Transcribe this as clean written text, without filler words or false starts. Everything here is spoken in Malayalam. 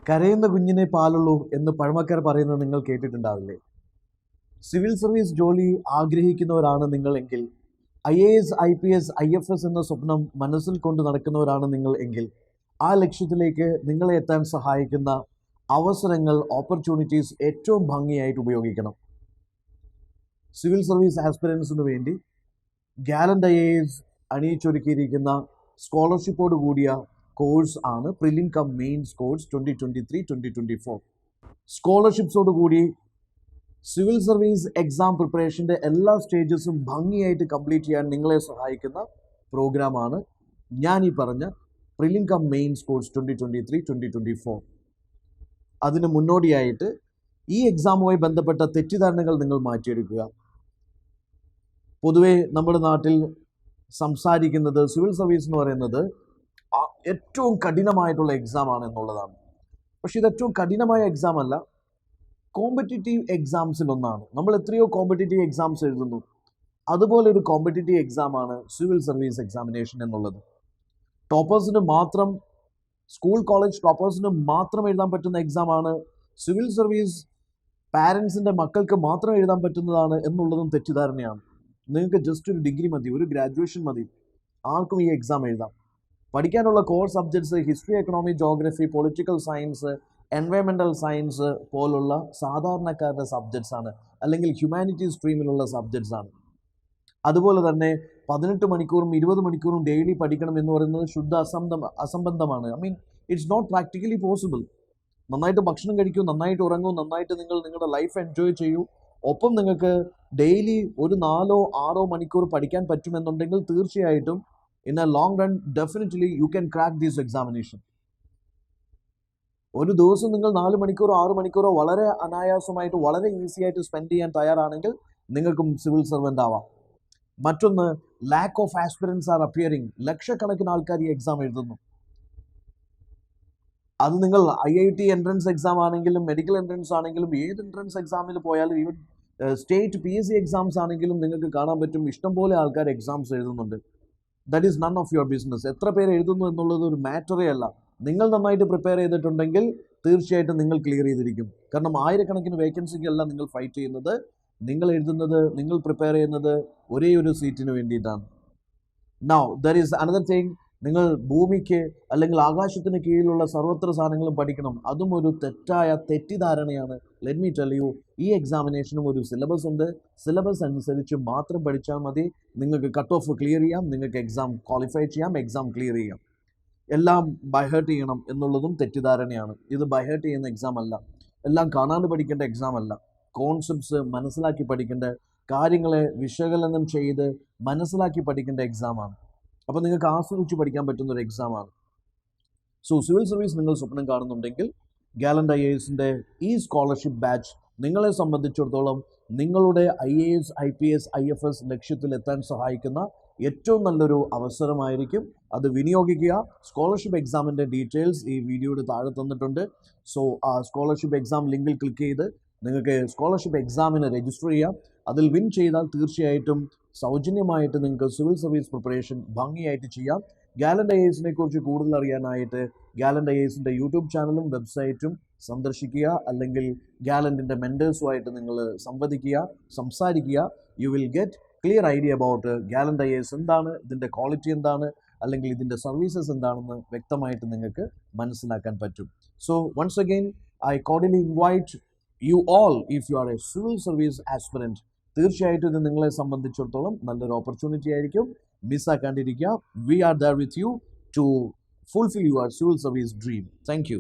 കരയുന്ന കുഞ്ഞിനെ പാലുള്ളൂ എന്ന് പഴമക്കാർ പറയുന്നത് നിങ്ങൾ കേട്ടിട്ടുണ്ടാവില്ലേ? സിവിൽ സർവീസ് ജോലി ആഗ്രഹിക്കുന്നവരാണ് നിങ്ങൾ എങ്കിൽ, IAS, IPS, IFS എന്ന സ്വപ്നം മനസ്സിൽ കൊണ്ട് നടക്കുന്നവരാണ് നിങ്ങൾ എങ്കിൽ, ആ ലക്ഷ്യത്തിലേക്ക് നിങ്ങളെ എത്താൻ സഹായിക്കുന്ന അവസരങ്ങൾ, ഓപ്പർച്യൂണിറ്റീസ് ഏറ്റവും ഭംഗിയായിട്ട് ഉപയോഗിക്കണം. സിവിൽ സർവീസ് ആസ്പിറൻസിന് വേണ്ടി ഗാലന്റ് IAS അണിയിച്ചൊരുക്കിയിരിക്കുന്ന സ്കോളർഷിപ്പോട് കൂടിയ കോഴ്സ് ആണ് പ്രിലിം കം മെയിൻസ് കോഴ്സ് 2023-2024. സ്കോളർഷിപ്സോട് കൂടി സിവിൽ സർവീസ് എക്സാം പ്രിപ്പറേഷൻ്റെ എല്ലാ സ്റ്റേജസും ഭംഗിയായിട്ട് കംപ്ലീറ്റ് ചെയ്യാൻ നിങ്ങളെ സഹായിക്കുന്ന പ്രോഗ്രാമാണ് ഞാൻ ഈ പറഞ്ഞ പ്രിലിം കം മെയിൻസ് കോഴ്സ് 2023-2024. അതിന് മുന്നോടിയായിട്ട് ഈ എക്സാമുമായി ബന്ധപ്പെട്ട തെറ്റിദ്ധാരണകൾ നിങ്ങൾ മാറ്റിയെടുക്കുക. പൊതുവെ നമ്മുടെ നാട്ടിൽ സംസാരിക്കുന്നത് സിവിൽ സർവീസ് എന്ന് പറയുന്നത് ഏറ്റവും കഠിനമായിട്ടുള്ള എക്സാം ആണ് എന്നുള്ളതാണ്. പക്ഷെ ഇത് ഏറ്റവും കഠിനമായ എക്സാം അല്ല, കോമ്പറ്റീറ്റീവ് എക്സാംസിൽ ഒന്നാണ്. നമ്മൾ എത്രയോ കോമ്പറ്റീറ്റീവ് എക്സാംസ് എഴുതുന്നു, അതുപോലെ ഒരു കോമ്പറ്റീറ്റീവ് എക്സാമാണ് സിവിൽ സർവീസ് എക്സാമിനേഷൻ എന്നുള്ളത്. ടോപ്പേഴ്സിന് മാത്രം, സ്കൂൾ കോളേജ് ടോപ്പേഴ്സിന് മാത്രം എഴുതാൻ പറ്റുന്ന എക്സാമാണ്. സിവിൽ സർവീസ് പാരൻസിൻ്റെ മക്കൾക്ക് മാത്രം എഴുതാൻ പറ്റുന്നതാണ് എന്നുള്ളതും തെറ്റിദ്ധാരണയാണ്. നിങ്ങൾക്ക് ജസ്റ്റ് ഒരു ഡിഗ്രി മതി, ഒരു ഗ്രാജുവേഷൻ മതി, ആർക്കും ഈ എക്സാം എഴുതാം. പഠിക്കാനുള്ള core subjects history, economy, geography, political science, environmental science പോലുള്ള സാധാരണക്കാരുടെ സബ്ജക്ട്സ് ആണ്, അല്ലെങ്കിൽ ഹ്യൂമാനിറ്റീസ് സ്ട്രീമിലുള്ള സബ്ജക്ട്സ് ആണ്. അതുപോലെ തന്നെ 18 മണിക്കൂറും 20 മണിക്കൂറും ഡെയിലി പഠിക്കണം എന്ന് പറയുന്നത് ശുദ്ധ അസംബന്ധമാണ്. It's not practically possible. നന്നായിട്ട് ഭക്ഷണം കഴിക്കൂ, നന്നായിട്ട് ഉറങ്ങൂ, നന്നായിട്ട് നിങ്ങൾ നിങ്ങളുടെ ലൈഫ് എൻജോയ് ചെയ്യൂ. ഒപ്പം നിങ്ങൾക്ക് ഡെയിലി ഒരു 4-6 മണിക്കൂർ പഠിക്കാൻ പറ്റുമെന്നുണ്ടെങ്കിൽ തീർച്ചയായിട്ടും in a long run definitely you can crack this examination. ഒരു ദിവസം നിങ്ങൾ 4 മണിക്കൂറോ 6 മണിക്കൂറോ വളരെ അനായാസമായിട്ട്, വളരെ ഈസി ആയിട്ട് സ്പെൻഡ് ചെയ്യാൻ തയ്യാറാണെങ്കിൽ നിങ്ങൾക്കും സിവിൽ സർവൻ്റ് ആവാം. മറ്റൊന്ന്, lack of aspirants are appearing. ലക്ഷക്കണക്കിന് ആൾക്കാർ ഈ എക്സാം എഴുതുന്നു. അത് നിങ്ങൾ IIT എൻട്രൻസ് എക്സാം ആണെങ്കിലും, മെഡിക്കൽ എൻട്രൻസ് ആണെങ്കിലും, ഏത് എൻട്രൻസ് എക്സാമിൽ പോയാലും, ഈവൻ സ്റ്റേറ്റ് PSC എക്സാംസ് ആണെങ്കിലും നിങ്ങൾക്ക് കാണാൻ പറ്റും ഇഷ്ടംപോലെ ആൾക്കാർ എക്സാംസ് എഴുതുന്നുണ്ട്. That is none of your business. എത്ര പേര് എഴുതുന്നു എന്നുള്ളത് ഒരു മാറ്ററേ അല്ല. നിങ്ങൾ നന്നായിട്ട് പ്രിപ്പയർ ചെയ്തിട്ടുണ്ടെങ്കിൽ തീർച്ചയായിട്ടും നിങ്ങൾ ക്ലിയർ ചെയ്തിരിക്കും. കാരണം ആയിരക്കണക്കിന് വേക്കൻസിക്കല്ല നിങ്ങൾ ഫൈറ്റ് ചെയ്യുന്നത്. നിങ്ങൾ എഴുതുന്നത്, നിങ്ങൾ പ്രിപ്പയർ ചെയ്യുന്നത് ഒരേ ഒരു സീറ്റിന് വേണ്ടിയിട്ടാണ്. Now there is another thing. നിങ്ങൾ ഭൂമിക്ക് അല്ലെങ്കിൽ ആകാശത്തിന് കീഴിലുള്ള സർവത്ര സാധനങ്ങളും പഠിക്കണം. അതും ഒരു തെറ്റിദ്ധാരണയാണ്. ലെറ്റ് മീ ടെൽ യു, ഈ എക്സാമിനേഷനും ഒരു സിലബസ് ഉണ്ട്. സിലബസ് അനുസരിച്ച് മാത്രം പഠിച്ചാൽ മതി. നിങ്ങൾക്ക് കട്ട് ഓഫ് ക്ലിയർ ചെയ്യാം, നിങ്ങൾക്ക് എക്സാം ക്വാളിഫൈ ചെയ്യാം, എക്സാം ക്ലിയർ ചെയ്യാം. എല്ലാം ബൈഹേർട്ട് ചെയ്യണം എന്നുള്ളതും തെറ്റിദ്ധാരണയാണ്. ഇത് ബൈഹേർട്ട് ചെയ്യുന്ന എക്സാം അല്ല, എല്ലാം കാണാണ്ട് പഠിക്കേണ്ട എക്സാം അല്ല. കോൺസെപ്റ്റ്സ് മനസ്സിലാക്കി പഠിക്കേണ്ട, കാര്യങ്ങളെ വിശകലനം ചെയ്ത് മനസ്സിലാക്കി പഠിക്കേണ്ട എക്സാമാണ്. അപ്പോൾ നിങ്ങൾക്ക് ആസ്വദിച്ച് പഠിക്കാൻ പറ്റുന്ന ഒരു എക്സാമാണ്. സോ സിവിൽ സർവീസ് നിങ്ങൾ സ്വപ്നം കാണുന്നുണ്ടെങ്കിൽ ഗാലന്റ് IASൻ്റെ ഈ സ്കോളർഷിപ്പ് ബാച്ച് നിങ്ങളെ സംബന്ധിച്ചിടത്തോളം നിങ്ങളുടെ IAS, IPS, IFS ലക്ഷ്യത്തിലെത്താൻ സഹായിക്കുന്ന ഏറ്റവും നല്ലൊരു അവസരമായിരിക്കും. അത് വിനിയോഗിക്കുക. സ്കോളർഷിപ്പ് എക്സാമിൻ്റെ ഡീറ്റെയിൽസ് ഈ വീഡിയോയുടെ താഴെ തന്നിട്ടുണ്ട്. സോ ആ സ്കോളർഷിപ്പ് എക്സാം ലിങ്കിൽ ക്ലിക്ക് ചെയ്ത് നിങ്ങൾക്ക് സ്കോളർഷിപ്പ് എക്സാമിന് രജിസ്റ്റർ ചെയ്യാം. അതിൽ വിൻ ചെയ്താൽ തീർച്ചയായിട്ടും സൗജന്യമായിട്ട് നിങ്ങൾക്ക് സിവിൽ സർവീസ് പ്രിപ്പറേഷൻ ഭംഗിയായിട്ട് ചെയ്യാം. ഗാലന്റ് IASനെ കുറിച്ച് കൂടുതൽ അറിയാനായിട്ട് ഗാലന്റ് IASൻ്റെ യൂട്യൂബ് ചാനലും വെബ്സൈറ്റും സന്ദർശിക്കുക, അല്ലെങ്കിൽ ഗാലന്റിൻ്റെ മെൻറ്റേഴ്സുമായിട്ട് നിങ്ങൾ സംസാരിക്കുക. You will get clear idea about Gallant IAS എന്താണ്, ഇതിൻ്റെ ക്വാളിറ്റി എന്താണ്, അല്ലെങ്കിൽ ഇതിൻ്റെ സർവീസസ് എന്താണെന്ന് വ്യക്തമായിട്ട് നിങ്ങൾക്ക് മനസ്സിലാക്കാൻ പറ്റും. So once again I cordially invite you all, if you are a civil service aspirant, തീർച്ചയായിട്ടും ഇത് നിങ്ങളെ സംബന്ധിച്ചിടത്തോളം നല്ലൊരു ഓപ്പർച്യൂണിറ്റി ആയിരിക്കും. മിസ്സാക്കാണ്ടിരിക്കുക. We are there with you to fulfill your civil service dream. Thank you.